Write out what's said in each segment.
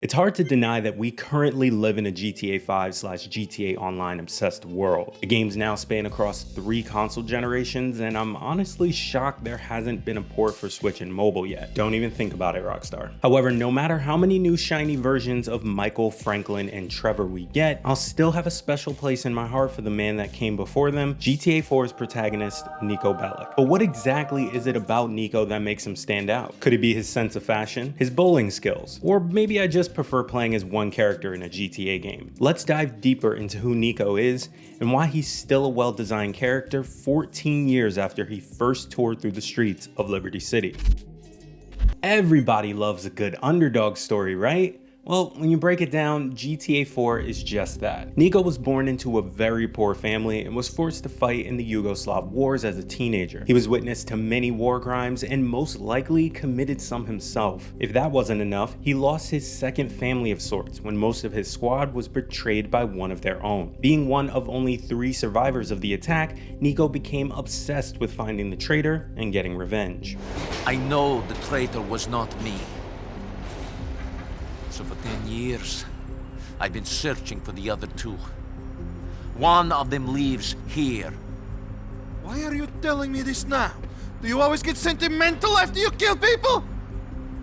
It's hard to deny that we currently live in a GTA 5/GTA Online obsessed world. The games now span across 3 console generations, and I'm honestly shocked there hasn't been a port for Switch and mobile yet. Don't even think about it, Rockstar. However, no matter how many new shiny versions of Michael, Franklin, and Trevor we get, I'll still have a special place in my heart for the man that came before them, GTA 4's protagonist, Niko Bellic. But what exactly is it about Nico that makes him stand out? Could it be his sense of fashion, his bowling skills, or maybe I just prefer playing as one character in a GTA game? Let's dive deeper into who Nico is and why he's still a well-designed character 14 years after he first toured through the streets of Liberty City. Everybody loves a good underdog story, right? Well, when you break it down, GTA 4 is just that. Nico was born into a very poor family and was forced to fight in the Yugoslav wars as a teenager. He was witness to many war crimes and most likely committed some himself. If that wasn't enough, he lost his second family of sorts when most of his squad was betrayed by one of their own. Being one of only 3 survivors of the attack, Nico became obsessed with finding the traitor and getting revenge. I know the traitor was not me. So for 10 years, I've been searching for the other 2. One of them lives here. Why are you telling me this now? Do you always get sentimental after you kill people?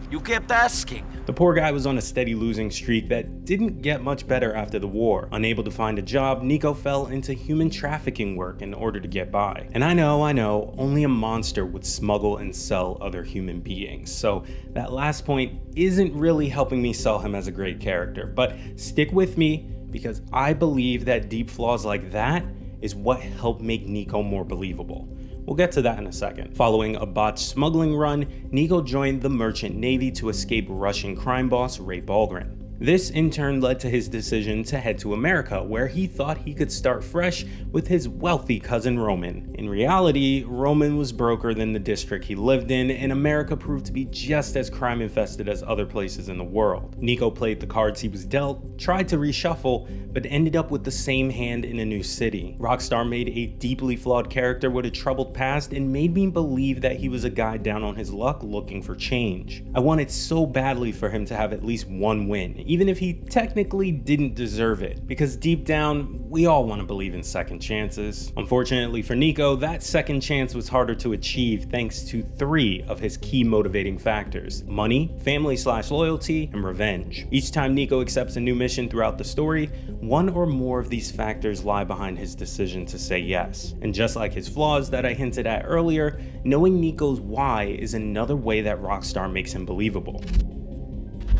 You kept asking. The poor guy was on a steady losing streak that didn't get much better after the war. Unable to find a job, Nico fell into human trafficking work in order to get by. And I know, only a monster would smuggle and sell other human beings. So that last point isn't really helping me sell him as a great character. But stick with me, because I believe that deep flaws like that is what helped make Nico more believable. We'll get to that in a second. Following a botched smuggling run, Nico joined the Merchant Navy to escape Russian crime boss Ray Balgrin. This in turn led to his decision to head to America, where he thought he could start fresh with his wealthy cousin Roman. In reality, Roman was broker than the district he lived in, and America proved to be just as crime infested as other places in the world. Nico played the cards he was dealt, tried to reshuffle, but ended up with the same hand in a new city. Rockstar made a deeply flawed character with a troubled past and made me believe that he was a guy down on his luck looking for change. I wanted so badly for him to have at least one win, even if he technically didn't deserve it, because deep down, we all want to believe in second chances. Unfortunately for Nico, that second chance was harder to achieve thanks to 3 of his key motivating factors: money, family/loyalty, and revenge. Each time Nico accepts a new mission throughout the story, one or more of these factors lie behind his decision to say yes. And just like his flaws that I hinted at earlier, knowing Nico's why is another way that Rockstar makes him believable.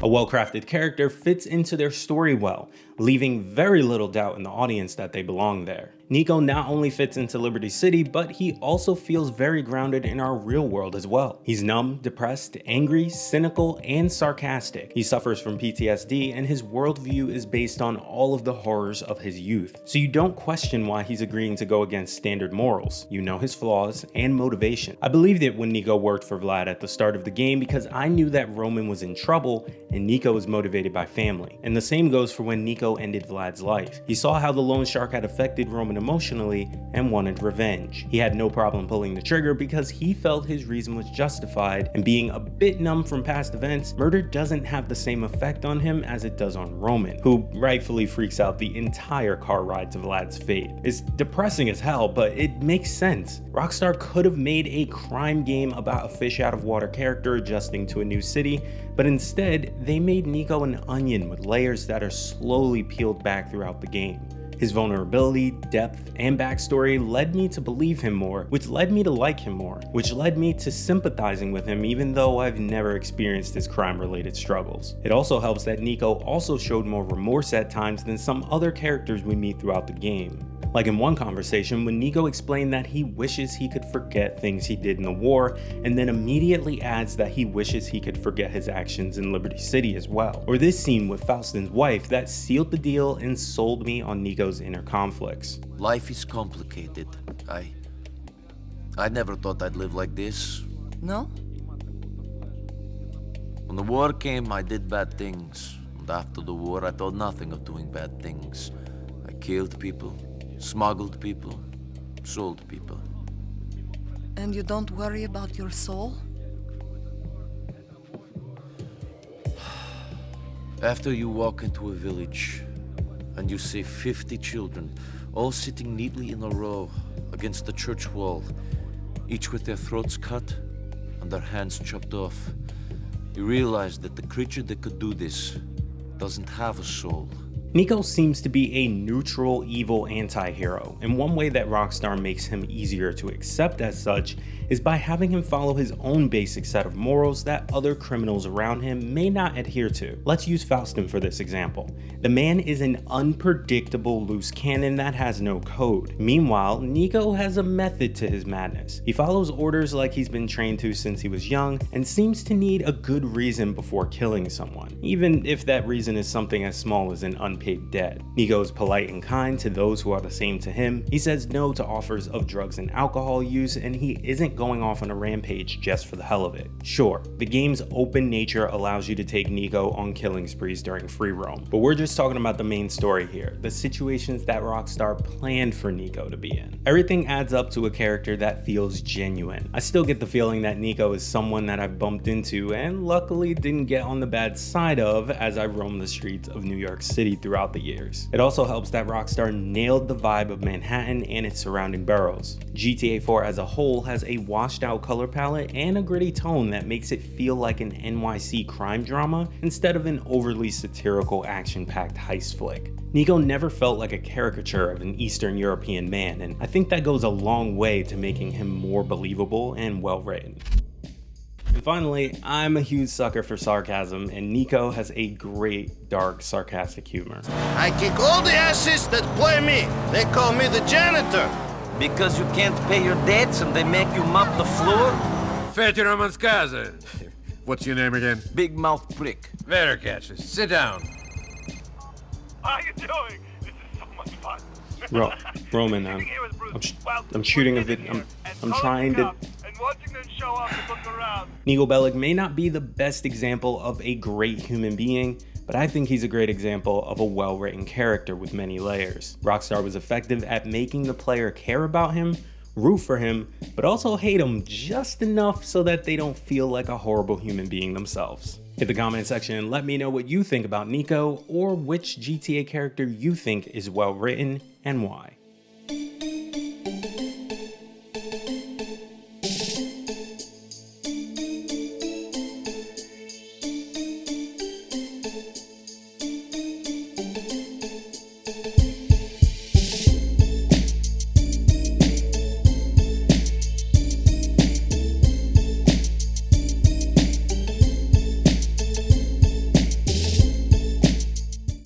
A well-crafted character fits into their story well, leaving very little doubt in the audience that they belong there. Nico not only fits into Liberty City, but he also feels very grounded in our real world as well. He's numb, depressed, angry, cynical, and sarcastic. He suffers from PTSD, and his worldview is based on all of the horrors of his youth. So you don't question why he's agreeing to go against standard morals. You know his flaws and motivation. I believed it when Nico worked for Vlad at the start of the game because I knew that Roman was in trouble and Nico was motivated by family. And the same goes for when Nico ended Vlad's life. He saw how the loan shark had affected Roman emotionally and wanted revenge. He had no problem pulling the trigger because he felt his reason was justified, and being a bit numb from past events, murder doesn't have the same effect on him as it does on Roman, who rightfully freaks out the entire car ride to Vlad's fate. It's depressing as hell, but it makes sense. Rockstar could have made a crime game about a fish out of water character adjusting to a new city, but instead they made Nico an onion with layers that are slowly peeled back throughout the game. His vulnerability, depth, and backstory led me to believe him more, which led me to like him more, which led me to sympathizing with him even though I've never experienced his crime-related struggles. It also helps that Nico also showed more remorse at times than some other characters we meet throughout the game. Like in one conversation when Nico explained that he wishes he could forget things he did in the war, and then immediately adds that he wishes he could forget his actions in Liberty City as well. Or this scene with Faustin's wife that sealed the deal and sold me on Nico's inner conflicts. Life is complicated. I never thought I'd live like this. No? When the war came, I did bad things. And after the war, I thought nothing of doing bad things. I killed people, smuggled people, sold people. And you don't worry about your soul? After you walk into a village and you see 50 children all sitting neatly in a row against the church wall, each with their throats cut and their hands chopped off, you realize that the creature that could do this doesn't have a soul. Nico seems to be a neutral, evil anti-hero, and one way that Rockstar makes him easier to accept as such is by having him follow his own basic set of morals that other criminals around him may not adhere to. Let's use Faustin for this example. The man is an unpredictable loose cannon that has no code. Meanwhile, Nico has a method to his madness. He follows orders like he's been trained to since he was young, and seems to need a good reason before killing someone, even if that reason is something as small as an unpaid debt. Nico is polite and kind to those who are the same to him. He says no to offers of drugs and alcohol use, and he isn't going off on a rampage just for the hell of it. Sure, the game's open nature allows you to take Nico on killing sprees during free roam, but we're just talking about the main story here, the situations that Rockstar planned for Nico to be in. Everything adds up to a character that feels genuine. I still get the feeling that Nico is someone that I've bumped into and luckily didn't get on the bad side of as I roam the streets of New York City throughout the years. It also helps that Rockstar nailed the vibe of Manhattan and its surrounding boroughs. GTA 4 as a whole has a washed out color palette and a gritty tone that makes it feel like an NYC crime drama instead of an overly satirical action-packed heist flick. Nico never felt like a caricature of an Eastern European man, and I think that goes a long way to making him more believable and well written. And finally, I'm a huge sucker for sarcasm, and Nico has a great, dark, sarcastic humor. I kick all the asses that play me. They call me the janitor. Because you can't pay your debts and they make you mop the floor? Fetero Manskaza. What's your name again? Big mouth prick. Veracatches. Sit down. How you doing? This is so much fun. Roman, I'm shooting a video. I'm trying to. And watching them show up and look around. Niko Bellic may not be the best example of a great human being, but I think he's a great example of a well-written character with many layers. Rockstar was effective at making the player care about him, root for him, but also hate him just enough so that they don't feel like a horrible human being themselves. Hit the comment section and let me know what you think about Nico, or which GTA character you think is well written and why.